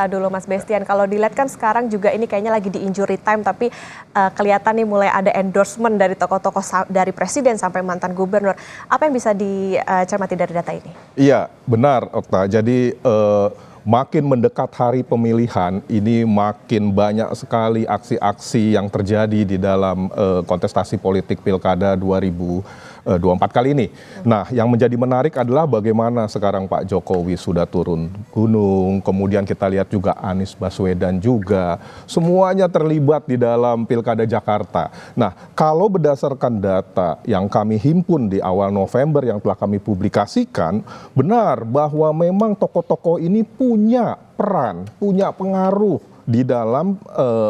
Dulu Mas Bestian, kalau dilihat kan sekarang juga ini kayaknya lagi di injury time, tapi kelihatan nih mulai ada endorsement dari tokoh-tokoh dari presiden sampai mantan gubernur. Apa yang bisa dicermati dari data ini? Iya, benar Okta. Jadi makin mendekat hari pemilihan, ini makin banyak sekali aksi-aksi yang terjadi di dalam kontestasi politik Pilkada 2024 kali ini. Nah, yang menjadi menarik adalah bagaimana sekarang Pak Jokowi sudah turun gunung, kemudian kita lihat juga Anies Baswedan juga, semuanya terlibat di dalam Pilkada Jakarta. Nah, kalau berdasarkan data yang kami himpun di awal November yang telah kami publikasikan, benar bahwa memang tokoh-tokoh ini punya peran, punya pengaruh di dalam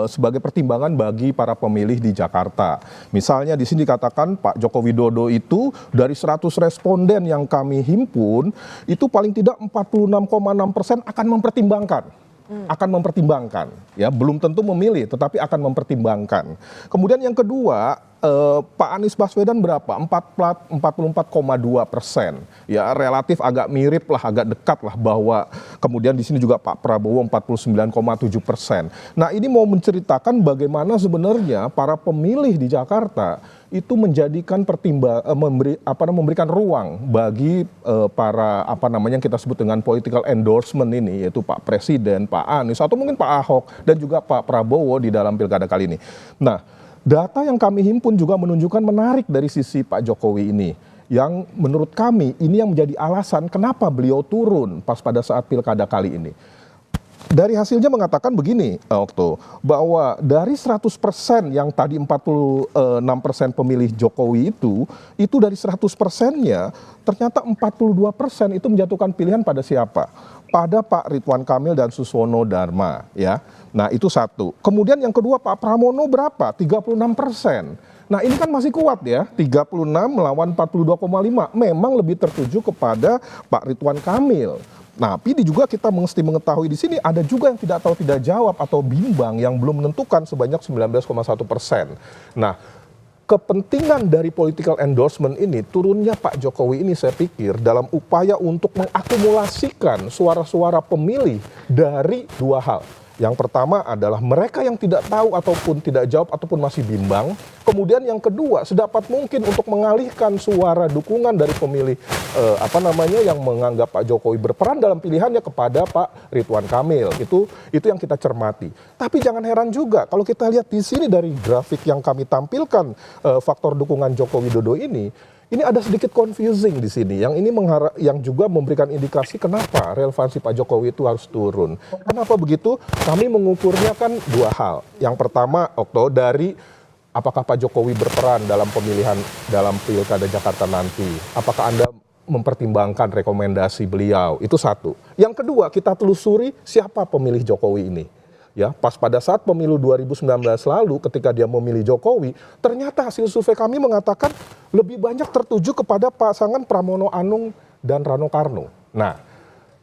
sebagai pertimbangan bagi para pemilih di Jakarta. Misalnya di sini dikatakan Pak Joko Widodo itu dari 100 responden yang kami himpun, itu paling tidak 46,6% akan mempertimbangkan. Akan mempertimbangkan, ya belum tentu memilih, tetapi akan mempertimbangkan. Kemudian yang kedua, Pak Anies Baswedan berapa? 44,2%, ya relatif agak mirip lah, agak dekat lah bahwa kemudian di sini juga Pak Prabowo 49,7%. Nah ini mau menceritakan bagaimana sebenarnya para pemilih di Jakarta itu menjadikan memberikan ruang bagi para yang kita sebut dengan political endorsement ini, yaitu Pak Presiden, Pak Anies, atau mungkin Pak Ahok dan juga Pak Prabowo di dalam pilkada kali ini. Nah, data yang kami himpun juga menunjukkan menarik dari sisi Pak Jokowi ini, yang menurut kami ini yang menjadi alasan kenapa beliau turun pas pada saat pilkada kali ini. Dari hasilnya mengatakan begini, Okto, bahwa dari 100% yang tadi 46% pemilih Jokowi itu dari 100%-nya ternyata 42% itu menjatuhkan pilihan pada siapa? Pada Pak Ridwan Kamil dan Suswono Dharma, ya. Nah, itu satu. Kemudian yang kedua Pak Pramono berapa? 36%. Nah, ini kan masih kuat ya, 36 melawan 42,5. Memang lebih tertuju kepada Pak Ridwan Kamil. Nah, tapi juga kita mesti mengetahui di sini ada juga yang tidak tahu tidak jawab atau bimbang yang belum menentukan sebanyak 19,1%. Nah, kepentingan dari political endorsement ini, turunnya Pak Jokowi ini saya pikir dalam upaya untuk mengakumulasikan suara-suara pemilih dari dua hal. Yang pertama adalah mereka yang tidak tahu ataupun tidak jawab ataupun masih bimbang. Kemudian yang kedua, sedapat mungkin untuk mengalihkan suara dukungan dari pemilih yang menganggap Pak Jokowi berperan dalam pilihannya kepada Pak Ridwan Kamil. Itu yang kita cermati. Tapi jangan heran juga kalau kita lihat di sini dari grafik yang kami tampilkan faktor dukungan Joko Widodo ini ada sedikit confusing di sini. Yang juga memberikan indikasi kenapa relevansi Pak Jokowi itu harus turun. Kenapa begitu? Kami mengukurnya kan dua hal. Yang pertama, Okto, dari apakah Pak Jokowi berperan dalam pemilihan dalam Pilkada Jakarta nanti? Apakah Anda mempertimbangkan rekomendasi beliau? Itu satu. Yang kedua, kita telusuri siapa pemilih Jokowi ini. Ya, pas pada saat pemilu 2019 lalu ketika dia memilih Jokowi, ternyata hasil survei kami mengatakan lebih banyak tertuju kepada pasangan Pramono Anung dan Rano Karno. Nah,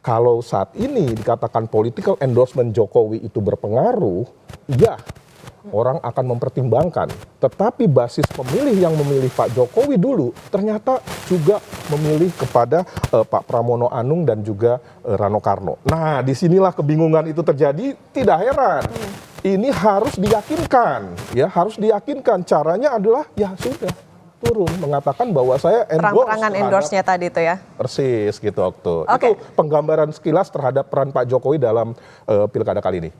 kalau saat ini dikatakan political endorsement Jokowi itu berpengaruh, ya orang akan mempertimbangkan. Tetapi basis pemilih yang memilih Pak Jokowi dulu ternyata juga memilih kepada Pak Pramono Anung dan juga Rano Karno. Nah, disinilah kebingungan itu terjadi. Tidak heran. Ini harus diyakinkan, ya harus diyakinkan. Caranya adalah ya sudah turun mengatakan bahwa saya terang-terangan endorse-nya tadi itu ya. Persis gitu, Okto. Okay. Itu penggambaran sekilas terhadap peran Pak Jokowi dalam pilkada kali ini.